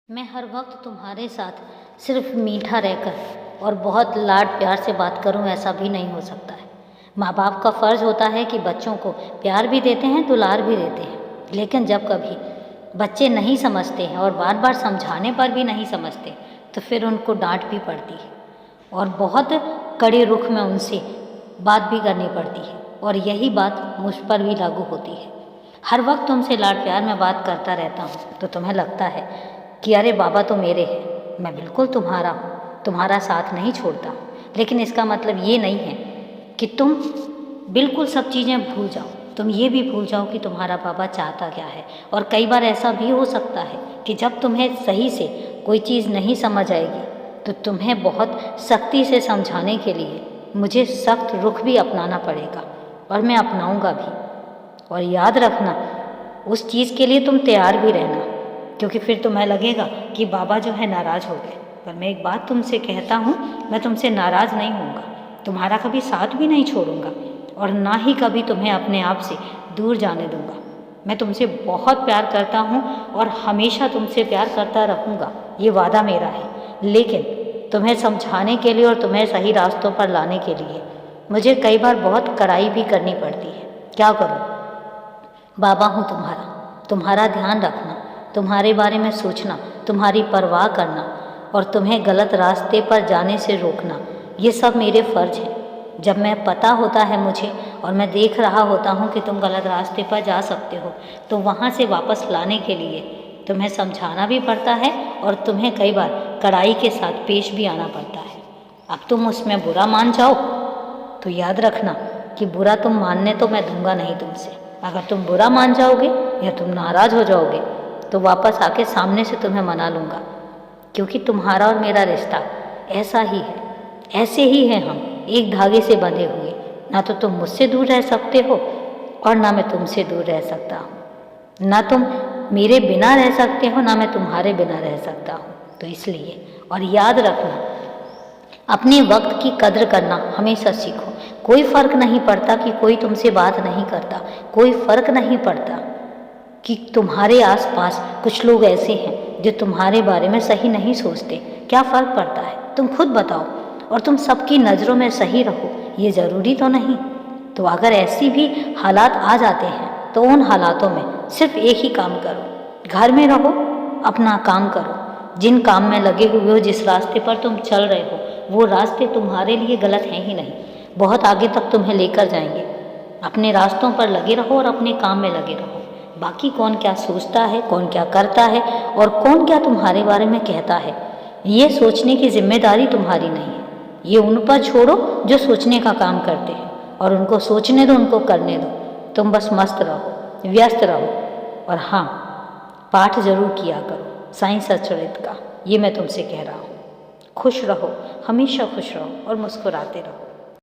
मैं हर वक्त तुम्हारे साथ सिर्फ मीठा रहकर और बहुत लाड प्यार से बात करूं, ऐसा भी नहीं हो सकता है। माँ बाप का फ़र्ज़ होता है कि बच्चों को प्यार भी देते हैं, दुलार भी देते हैं। लेकिन जब कभी बच्चे नहीं समझते हैं और बार बार समझाने पर भी नहीं समझते, तो फिर उनको डांट भी पड़ती है और बहुत कड़े रुख में उनसे बात भी करनी पड़ती है। और यही बात मुझ पर भी लागू होती है। हर वक्त तुमसे लाड प्यार में बात करता रहता हूँ तो तुम्हें लगता है कि अरे बाबा तो मेरे हैं, मैं बिल्कुल तुम्हारा हूँ, तुम्हारा साथ नहीं छोड़ता। लेकिन इसका मतलब ये नहीं है कि तुम बिल्कुल सब चीज़ें भूल जाओ। तुम ये भी भूल जाओ कि तुम्हारा बाबा चाहता क्या है। और कई बार ऐसा भी हो सकता है कि जब तुम्हें सही से कोई चीज़ नहीं समझ आएगी तो तुम्हें बहुत सख्ती से समझाने के लिए मुझे सख्त रुख भी अपनाना पड़ेगा, और मैं अपनाऊंगा भी। और याद रखना, उस चीज़ के लिए तुम तैयार भी रहना, क्योंकि फिर तुम्हें लगेगा कि बाबा जो है नाराज़ हो गए। पर मैं एक बात तुमसे कहता हूँ, मैं तुमसे नाराज़ नहीं होऊंगा, तुम्हारा कभी साथ भी नहीं छोड़ूंगा और ना ही कभी तुम्हें अपने आप से दूर जाने दूंगा। मैं तुमसे बहुत प्यार करता हूँ और हमेशा तुमसे प्यार करता रहूँगा, ये वादा मेरा है। लेकिन तुम्हें समझाने के लिए और तुम्हें सही रास्तों पर लाने के लिए मुझे कई बार बहुत कड़ाई भी करनी पड़ती है। क्या करूँ, बाबा हूँ तुम्हारा ध्यान रखना, तुम्हारे बारे में सोचना, तुम्हारी परवाह करना और तुम्हें गलत रास्ते पर जाने से रोकना, ये सब मेरे फ़र्ज़ हैं। जब मैं पता होता है मुझे और मैं देख रहा होता हूँ कि तुम गलत रास्ते पर जा सकते हो, तो वहाँ से वापस लाने के लिए तुम्हें समझाना भी पड़ता है और तुम्हें कई बार कड़ाई के साथ पेश भी आना पड़ता है। अब तुम उसमें बुरा मान जाओ तो याद रखना कि बुरा तुम मानने तो मैं दूंगा नहीं तुमसे। अगर तुम बुरा मान जाओगे या तुम नाराज़ हो जाओगे तो वापस आके सामने से तुम्हें मना लूँगा, क्योंकि तुम्हारा और मेरा रिश्ता ऐसा ही है, ऐसे ही हैं हम, एक धागे से बंधे हुए। ना तो तुम मुझसे दूर रह सकते हो और ना मैं तुमसे दूर रह सकता हूँ। ना तुम मेरे बिना रह सकते हो, ना मैं तुम्हारे बिना रह सकता हूँ। तो इसलिए, और याद रखना, अपने वक्त की कद्र करना हमेशा सीखो। कोई फ़र्क नहीं पड़ता कि कोई तुमसे बात नहीं करता, कोई फ़र्क नहीं पड़ता कि तुम्हारे आसपास कुछ लोग ऐसे हैं जो तुम्हारे बारे में सही नहीं सोचते। क्या फ़र्क पड़ता है, तुम खुद बताओ। और तुम सबकी नज़रों में सही रहो, ये ज़रूरी तो नहीं। तो अगर ऐसी भी हालात आ जाते हैं तो उन हालातों में सिर्फ एक ही काम करो, घर में रहो, अपना काम करो। जिन काम में लगे हुए हो, जिस रास्ते पर तुम चल रहे हो, वो रास्ते तुम्हारे लिए गलत हैं ही नहीं, बहुत आगे तक तुम्हें लेकर जाएंगे। अपने रास्तों पर लगे रहो और अपने काम में लगे रहो। बाकी कौन क्या सोचता है, कौन क्या करता है और कौन क्या तुम्हारे बारे में कहता है, ये सोचने की जिम्मेदारी तुम्हारी नहीं है। ये उन पर छोड़ो जो सोचने का काम करते हैं, और उनको सोचने दो, उनको करने दो। तुम बस मस्त रहो, व्यस्त रहो, और हाँ, पाठ ज़रूर किया करो साईं सच्चरित का, ये मैं तुमसे कह रहा हूँ। खुश रहो, हमेशा खुश रहो और मुस्कुराते रहो।